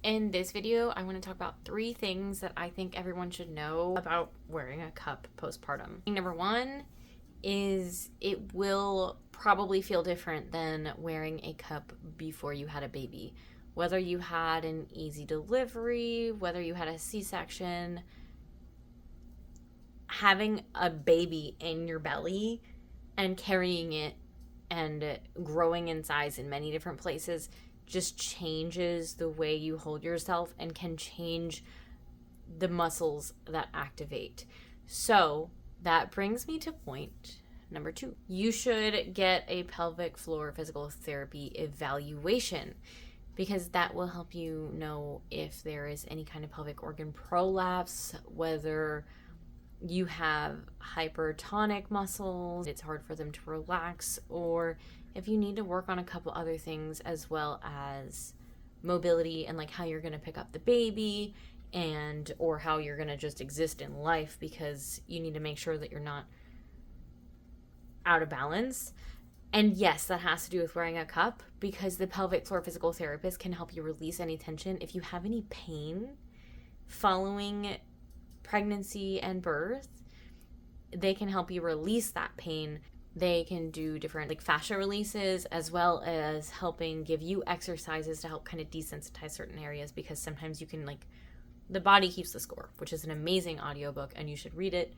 In this video, I want to talk about 3 things that I think everyone should know about wearing a cup postpartum. Number 1 is it will probably feel different than wearing a cup before you had a baby. Whether you had an easy delivery, whether you had a C-section, having a baby in your belly and carrying it and growing in size in many different places just changes the way you hold yourself and can change the muscles that activate. So that brings me to point number 2. You should get a pelvic floor physical therapy evaluation because that will help you know if there is any kind of pelvic organ prolapse, whether you have hypertonic muscles, it's hard for them to relax, or if you need to work on a couple other things as well as mobility and like how you're going to pick up the baby and or how you're going to just exist in life, because you need to make sure that you're not out of balance. And yes, that has to do with wearing a cup, because the pelvic floor physical therapist can help you release any tension. If you have any pain following pregnancy and birth, they can help you release that pain. They can do different like fascia releases, as well as helping give you exercises to help kind of desensitize certain areas, because sometimes you can like, the body keeps the score, which is an amazing audiobook and you should read it.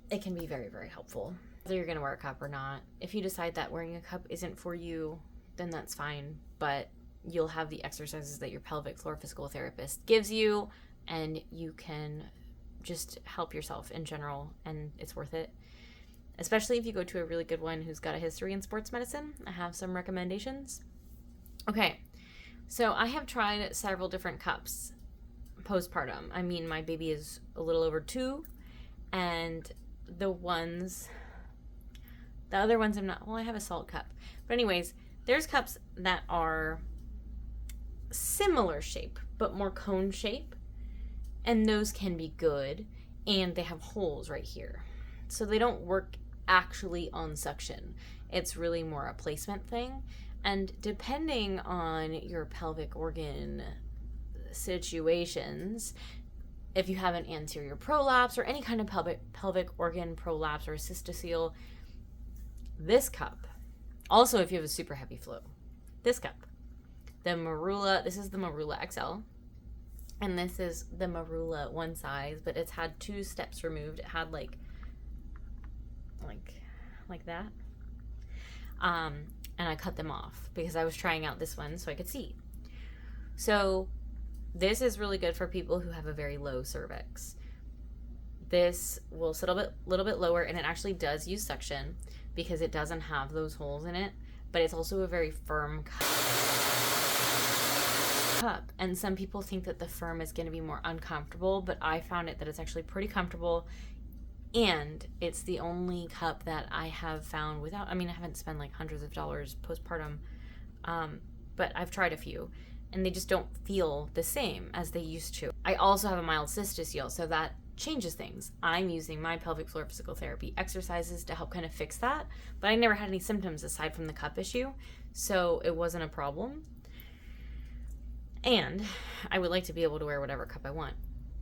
It can be very, very helpful. Whether you're going to wear a cup or not, if you decide that wearing a cup isn't for you, then that's fine, but you'll have the exercises that your pelvic floor physical therapist gives you, and you can just help yourself in general, and it's worth it. Especially if you go to a really good one who's got a history in sports medicine. I have some recommendations. Okay, so I have tried several different cups postpartum. I mean, my baby is a little over 2, and the other ones I'm not, well, I have a salt cup. But anyways, there's cups that are similar shape, but more cone shape. And those can be good, and they have holes right here. So they don't work actually on suction. It's really more a placement thing. And depending on your pelvic organ situations, if you have an anterior prolapse or any kind of pelvic organ prolapse or a cystocele, this cup, also if you have a super heavy flow, this cup, this is the Menstrual XL. And this is the Menstrual one size, but it's had 2 steps removed. It had like that. And I cut them off because I was trying out this one so I could see. So this is really good for people who have a very low cervix. This will sit a little bit lower, and it actually does use suction because it doesn't have those holes in it, but it's also a very firm cup. And some people think that the firm is going to be more uncomfortable, but I found that it's actually pretty comfortable, and it's the only cup that I have found without, I mean, I haven't spent like hundreds of dollars postpartum, but I've tried a few and they just don't feel the same as they used to. I also have a mild cystocele, so that changes things. I'm using my pelvic floor physical therapy exercises to help kind of fix that, but I never had any symptoms aside from the cup issue, so it wasn't a problem. And I would like to be able to wear whatever cup I want.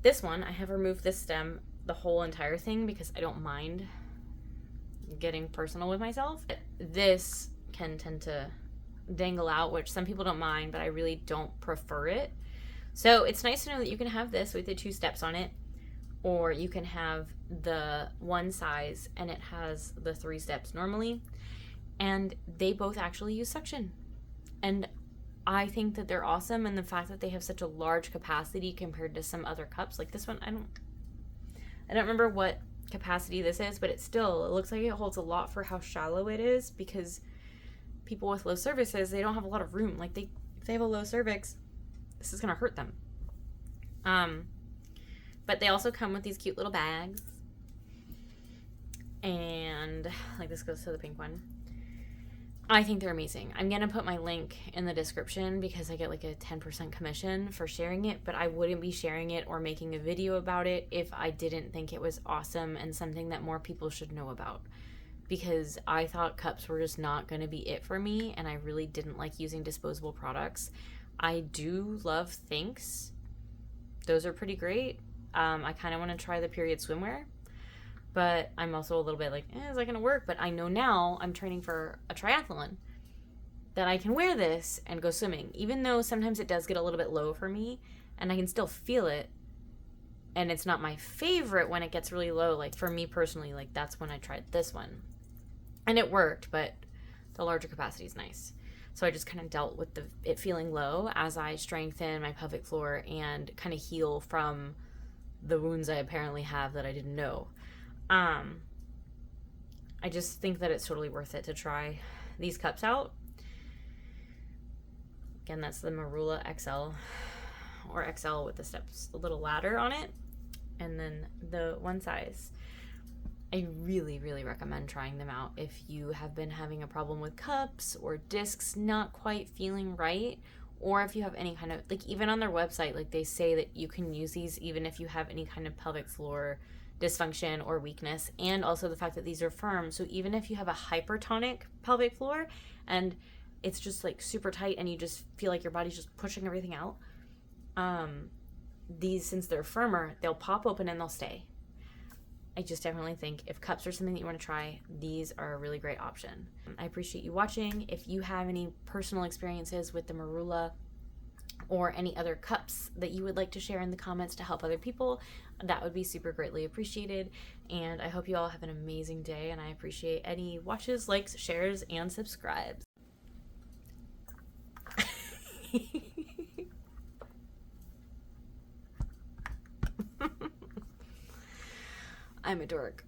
This one, I have removed this stem, the whole entire thing, because I don't mind getting personal with myself. This can tend to dangle out, which some people don't mind, but I really don't prefer it. So it's nice to know that you can have this with the 2 steps on it, or you can have the one size and it has the 3 steps normally. And they both actually use suction. And I think that they're awesome, and the fact that they have such a large capacity compared to some other cups, like this one, I don't remember what capacity this is, but it looks like it holds a lot for how shallow it is, because people with low cervixes, they don't have a lot of room. Like if they have a low cervix, this is gonna hurt them. But they also come with these cute little bags, and like this goes to the pink one. I think they're amazing. I'm going to put my link in the description because I get like a 10% commission for sharing it, but I wouldn't be sharing it or making a video about it if I didn't think it was awesome and something that more people should know about, because I thought cups were just not going to be it for me, and I really didn't like using disposable products. I do love Thinks. Those are pretty great. I kind of want to try the period swimwear, but I'm also a little bit like, is that going to work? But I know now I'm training for a triathlon that I can wear this and go swimming, even though sometimes it does get a little bit low for me and I can still feel it. And it's not my favorite when it gets really low. Like for me personally, like that's when I tried this one and it worked, but the larger capacity is nice. So I just kind of dealt with it feeling low as I strengthen my pelvic floor and kind of heal from the wounds I apparently have that I didn't know. I just think that it's totally worth it to try these cups out. Again, that's the Marula XL or XL with the little ladder on it, and then the one size. I really, really recommend trying them out if you have been having a problem with cups or discs not quite feeling right, or if you have any kind of, like even on their website, like they say that you can use these even if you have any kind of pelvic floor dysfunction or weakness, and also the fact that these are firm. So even if you have a hypertonic pelvic floor and it's just like super tight and you just feel like your body's just pushing everything out, these, since they're firmer, they'll pop open and they'll stay. I just definitely think if cups are something that you want to try, these are a really great option. I appreciate you watching. If you have any personal experiences with the Marula or any other cups that you would like to share in the comments to help other people, that would be super greatly appreciated. And I hope you all have an amazing day, and I appreciate any watches, likes, shares, and subscribes. I'm a dork.